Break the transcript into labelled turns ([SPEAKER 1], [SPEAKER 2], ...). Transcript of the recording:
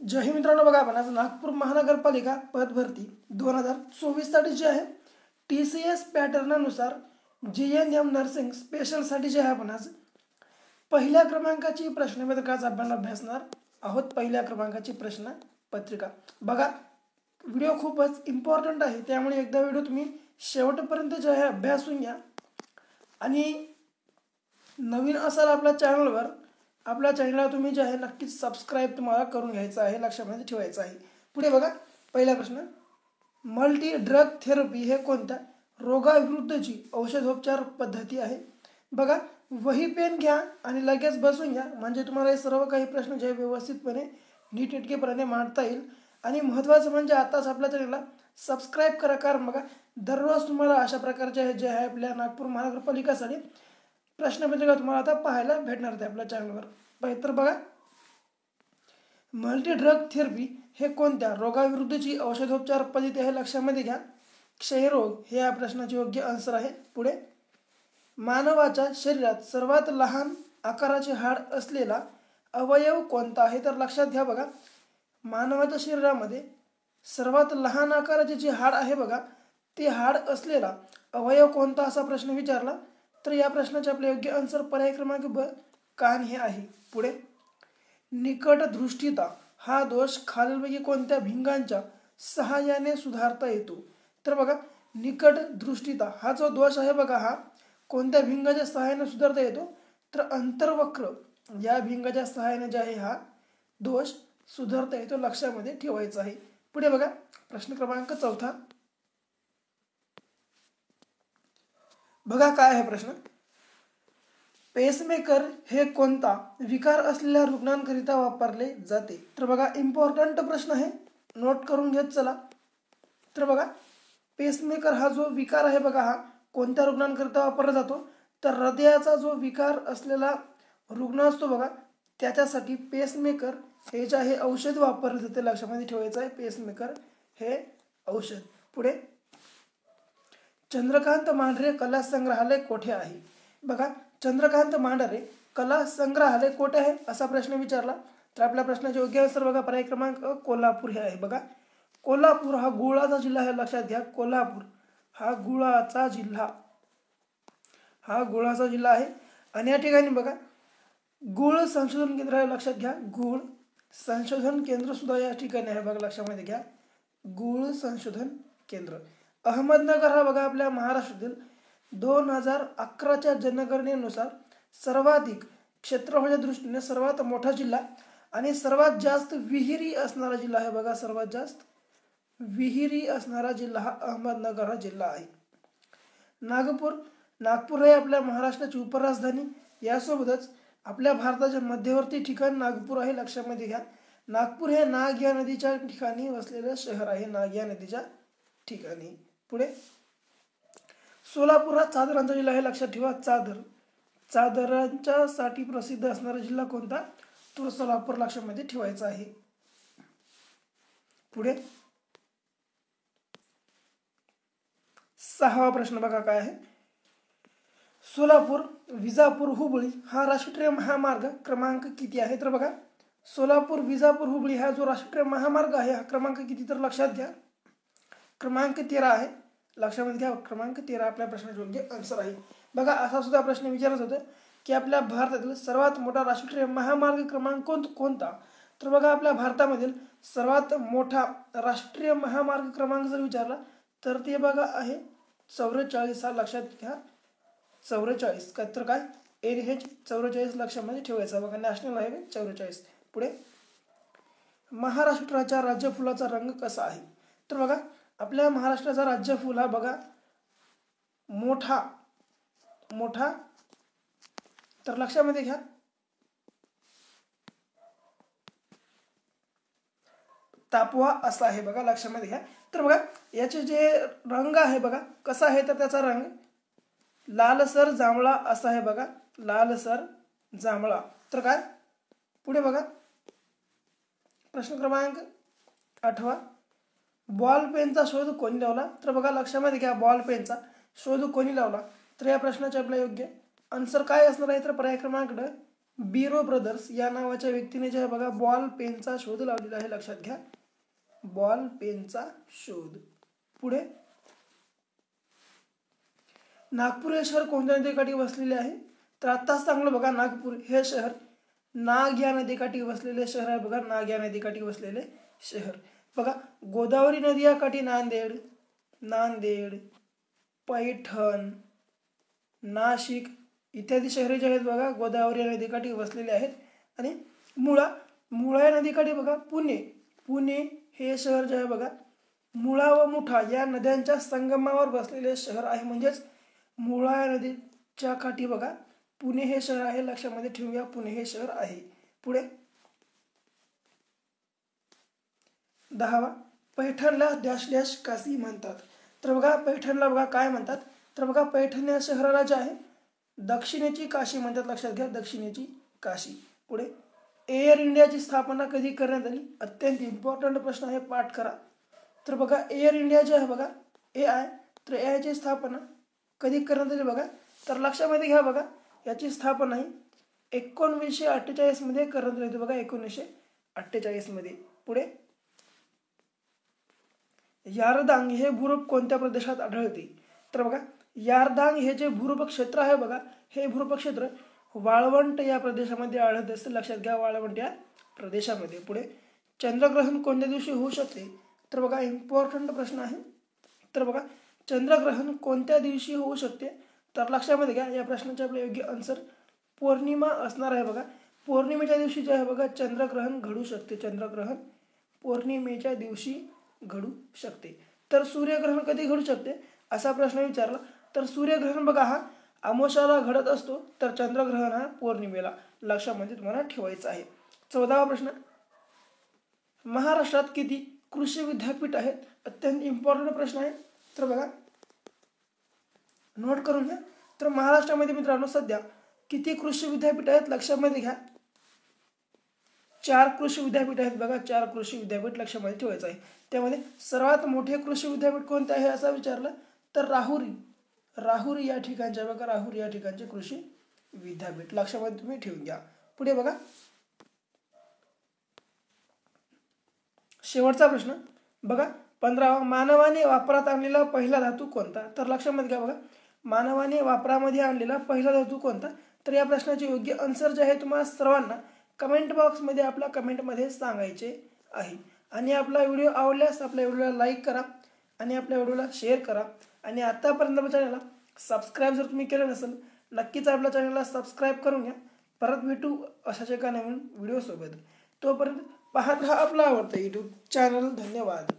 [SPEAKER 1] जय हिंद मित्रांनो, बघा आपण आज नागपूर महानगरपालिका पद भरती 2024 साठी जे आहे TCS पॅटर्ननुसार GNM नर्सिंग स्पेशलसाठी जे आहे आपण आज पहिल्या क्रमांकाची प्रश्नपत्रिकाचा आपण अभ्यासणार आहोत। पहिल्या क्रमांकाची प्रश्नपत्रिका बघा, व्हिडिओ खूपच इम्पॉर्टंट आहे, त्यामुळे एकदा व्हिडिओ तुम्ही शेवटपर्यंत जे आहे अभ्यासून घ्या। आणि नवीन असाल आपल्या चॅनलवर, आपल्या चॅनलला तुम्ही जे आहे नक्कीच सबस्क्राइब तुम्हाला करून घ्यायचं आहे, लक्षामध्ये ठेवायचं आहे। पुढे बघा, पहिला प्रश्न, मल्टी ड्रग थेरपी हे कोणत्या रोगाविरुद्धची औषधोपचार पद्धती आहे? बघा, वही पेन घ्या आणि लगेच बसून घ्या, म्हणजे तुम्हाला हे सर्व काही प्रश्न जे व्यवस्थितपणे नीटनेटकेपणाने मांडता येईल। आणि महत्त्वाचं म्हणजे आताच आपल्या चॅनलला सबस्क्राइब करा, कारण बघा दररोज तुम्हाला अशा प्रकारचे जे आहे आपल्या नागपूर महानगरपालिकासाठी प्रश्नपत्रिका तुम्हाला आता पाहायला भेटणार आहे आपल्या चॅनलवर। तर बघा, मल्टी ड्रग थेरपी हे कोणत्या रोगाविरुद्धची औषधोपचार पद्धती आहे? लक्षामध्ये घ्या, क्षयरोग हे या प्रश्नाचे योग्य आन्सर आहे। पुढे, मानवाच्या शरीरात सर्वात लहान आकाराचे हाड असलेला अवयव कोणता आहे? तर लक्षात घ्या, बघा मानवाच्या शरीरामध्ये सर्वात लहान आकाराचे जे हाड आहे बघा, ते हाड असलेला अवयव कोणता असा प्रश्न विचारला तर या प्रश्नाचे आपले योग्य आन्सर पर्याय क्रमांक ब कान हे आहे। पुढे, निकट दृष्टिता हा दोष खालीलपैकी कोणत्या भिंगांच्या सहाय्याने सुधारता येतो? तर बघा, निकट दृष्टिता हा जो दोष आहे बघा, हा कोणत्या भिंगाच्या सहाय्याने सुधारता येतो? तर अंतर्वक्र या भिंगाच्या सहाय्याने जे आहे हा दोष सुधारता येतो, लक्षामध्ये ठेवायचा आहे। पुढे बघा, प्रश्न क्रमांक 4, बघा काय आहे प्रश्न, पेसमेकर हे कोणता विकार असलेल्या रुग्णांकरिता वापरले जाते? तर बघा, इम्पॉर्टंट प्रश्न आहे, नोट करून घेत चला। तर बघा, पेसमेकर हा जो विकार आहे बघा, हा कोणत्या रुग्णांकरिता वापरला जातो? तर हृदयाचा जो विकार असलेला रुग्ण असतो बघा, त्याच्यासाठी पेसमेकर हे जे आहे औषध वापरले जाते, लक्षामध्ये ठेवायचं आहे, पेसमेकर हे औषध। पुढे, चंद्रकांत मांढरे कला संग्रहालय कोठे आहे? बघा, चंद्रकांत मांढरे कला संग्रहालय कोठे आहे असा प्रश्न विचारला तर आपल्या प्रश्नाचे योग्य आन्सर बघा पर्याय क्रमांक कोल्हापूर हे आहे। बघा, कोल्हापूर हा गुळाचा जिल्हा आहे, लक्षात घ्या, कोल्हापूर हा गुळाचा जिल्हा आहे। आणि या ठिकाणी बघा गुळ संशोधन केंद्र आहे, लक्षात घ्या, गुळ संशोधन केंद्र सुद्धा या ठिकाणी आहे बघा, लक्षामध्ये घ्या, गुळ संशोधन केंद्र। अहमदनगर हा बघा आपल्या महाराष्ट्रातील 2011च्या जनगणनेनुसार सर्वाधिक क्षेत्रफळाच्या दृष्टीने सर्वात मोठा जिल्हा आणि सर्वात जास्त विहिरी असणारा जिल्हा आहे बघा, सर्वात जास्त विहिरी असणारा जिल्हा हा अहमदनगर हा जिल्हा आहे। नागपूर हे आपल्या महाराष्ट्राची उपराजधानी, यासोबतच आपल्या भारताचे मध्यवर्ती ठिकाण नागपूर आहे, लक्षामध्ये घ्या। नागपूर हे नाग या नदीच्या ठिकाणी वसलेलं शहर आहे, नाग या नदीच्या ठिकाणी। पुढे, सोलापूर हा चादरांचा जिल्हा आहे, लक्षात ठेवा, चादरांच्या साठी प्रसिद्ध असणारा जिल्हा कोणता? तर सोलापूर, लक्षामध्ये ठेवायचा आहे। पुढे, 6वा प्रश्न बघा काय आहे, सोलापूर विजापूर हुबळी हा राष्ट्रीय महामार्ग क्रमांक किती आहे? तर बघा, सोलापूर विजापूर हुबळी हा जो राष्ट्रीय महामार्ग आहे हा क्रमांक किती? तर लक्षात घ्या, क्रमांक 13 आहे, लक्षामध्ये घ्या, क्रमांक 13 आपल्या प्रश्नाचे योग्य आन्सर आहे। बघा, असा सुद्धा प्रश्न विचारत होता की आपल्या भारतातील सर्वात मोठा राष्ट्रीय महामार्ग क्रमांक कोणता? तर बघा, आपल्या भारतामधील सर्वात मोठा राष्ट्रीय महामार्ग क्रमांक जर विचारला तर ते बघा आहे 44 हा, लक्षात घ्या, 44 तर काय NH 44 लक्षामध्ये ठेवायचा बघा, नॅशनल हायवे 44। पुढे, महाराष्ट्राच्या राज्यफुलाचा रंग कसा आहे? तर बघा, आपल्या महाराष्ट्राचा राज्यफूल हा बघा मोठा तर लक्षामध्ये घ्या, तापवा असा आहे बघा, लक्षामध्ये घ्या। तर बघा, याचे जे रंग आहे बघा कसा आहे, तर त्याचा रंग लालसर जांभळा असा आहे बघा, लालसर जांभळा। तर काय, पुढे बघा, प्रश्न क्रमांक 8, बॉल पेनचा शोध कोणी लावला? तर बघा, लक्षामध्ये घ्या, बॉल पेनचा शोध कोणी लावला? तर या प्रश्नाचे आपले योग्य आन्सर काय असणार आहे? तर पर्याय क्रमांक बिरो ब्रदर्स या नावाच्या व्यक्तीने जे आहे बघा बॉल पेनचा शोध लावलेला आहे, लक्षात घ्या, बॉल पेनचा शोध. पुढे नागपूर हे शहर कोणत्या नदीकाठी वसलेले आहे? तर आत्ताच चांगलं बघा, नागपूर हे शहर नाग या नदीकाठी वसलेले शहर आहे बघा, नाग या नदीकाठी वसलेले शहर. बघा गोदावरी नदी या काठी नांदेड, पैठण, नाशिक इत्यादी शहरे जे आहेत बघा गोदावरी नदीकाठी वसलेले आहेत. आणि मुळा या नदीकाठी बघा पुणे हे शहर जे आहे बघा मुळा व मुठा या नद्यांच्या संगमावर बसलेले शहर आहे, म्हणजेच मुळा या नदीच्या काठी बघा पुणे हे शहर आहे, लक्षामध्ये ठेवूया, पुणे हे शहर आहे. पुढे 10वा पैठणला डॅश डॅश काशी म्हणतात. तर बघा पैठणला बघा काय म्हणतात, तर बघा पैठण या शहराला जे आहे दक्षिणेची काशी म्हणतात, लक्षात घ्या, दक्षिणेची काशी. पुढे एअर इंडियाची स्थापना कधी करण्यात आली? अत्यंत इम्पॉर्टंट प्रश्न आहे, पाठ करा. तर बघा एअर इंडिया जे आहे बघा AI, तर AI ची स्थापना कधी करण्यात आली बघा, तर लक्षामध्ये घ्या बघा याची स्थापना ही 1948 मध्ये करण्यात आली बघा, 1948 मध्ये. पुढे यारदांग हे भूरूप कोणत्या प्रदेशात आढळते? तर बघा यारदांग हे जे भूरूप क्षेत्र आहे बघा, हे भूरूप क्षेत्र वाळवंट या प्रदेशामध्ये आढळत असते, लक्षात घ्या, वाळवंट या प्रदेशामध्ये. पुढे चंद्रग्रहण कोणत्या दिवशी होऊ शकते? तर बघा इम्पॉर्टंट प्रश्न आहे. तर बघा चंद्रग्रहण कोणत्या दिवशी होऊ शकते? तर लक्षामध्ये घ्या, या प्रश्नाचे आपले योग्य आन्सर पौर्णिमा असणार आहे बघा. पौर्णिमेच्या दिवशी जे आहे बघा चंद्रग्रहण घडू शकते, चंद्रग्रहण पौर्णिमेच्या दिवशी घडू शकते. तर सूर्यग्रहण कधी घडू शकते असा प्रश्न विचारला, तर सूर्यग्रहण बघा हा अमावस्याला घडत असतो, तर चंद्रग्रहण हा पौर्णिमेला, लक्षामध्ये तुम्हाला ठेवायचं आहे. 14वा प्रश्न, महाराष्ट्रात किती कृषी विद्यापीठ आहेत? अत्यंत इम्पॉर्टंट प्रश्न आहे, तर बघा नोट करून घ्या. तर महाराष्ट्रामध्ये मित्रांनो सध्या किती कृषी विद्यापीठ आहेत? लक्षामध्ये घ्या, 4 कृषी विद्यापीठ आहेत बघा, 4 कृषी विद्यापीठ लक्षामध्ये ठेवायचं आहे. त्यामध्ये सर्वात मोठे कृषी विद्यापीठ कोणते आहे असं विचारलं, तर राहुरी या ठिकाणचे बघा, राहुरी या ठिकाणचे कृषी विद्यापीठ, लक्षामध्ये तुम्ही ठेवून घ्या. पुढे बघा शेवटचा प्रश्न बघा 15वा, मानवाने वापरात आणलेला पहिला धातू कोणता? तर लक्षामध्ये घ्या बघा, मानवाने वापरामध्ये आणलेला पहिला धातू कोणता? तर या प्रश्नाचे योग्य आन्सर जे आहे तुम्हाला सर्वांना कमेंट बॉक्समध्ये आपल्या कमेंटमध्ये सांगायचे आहे. आणि आपला व्हिडिओ आवडल्यास आपल्या व्हिडिओला लाईक करा आणि आपल्या व्हिडिओला शेअर करा. आणि आतापर्यंत आपल्या चॅनलला सबस्क्राईब जर तुम्ही केलं नसेल, नक्कीच आपल्या चॅनलला सबस्क्राईब करून घ्या. परत भेटू अशाच एका नवीन व्हिडिओसोबत. तोपर्यंत पाहत राहा आपला आवडता यूट्यूब चॅनल. धन्यवाद.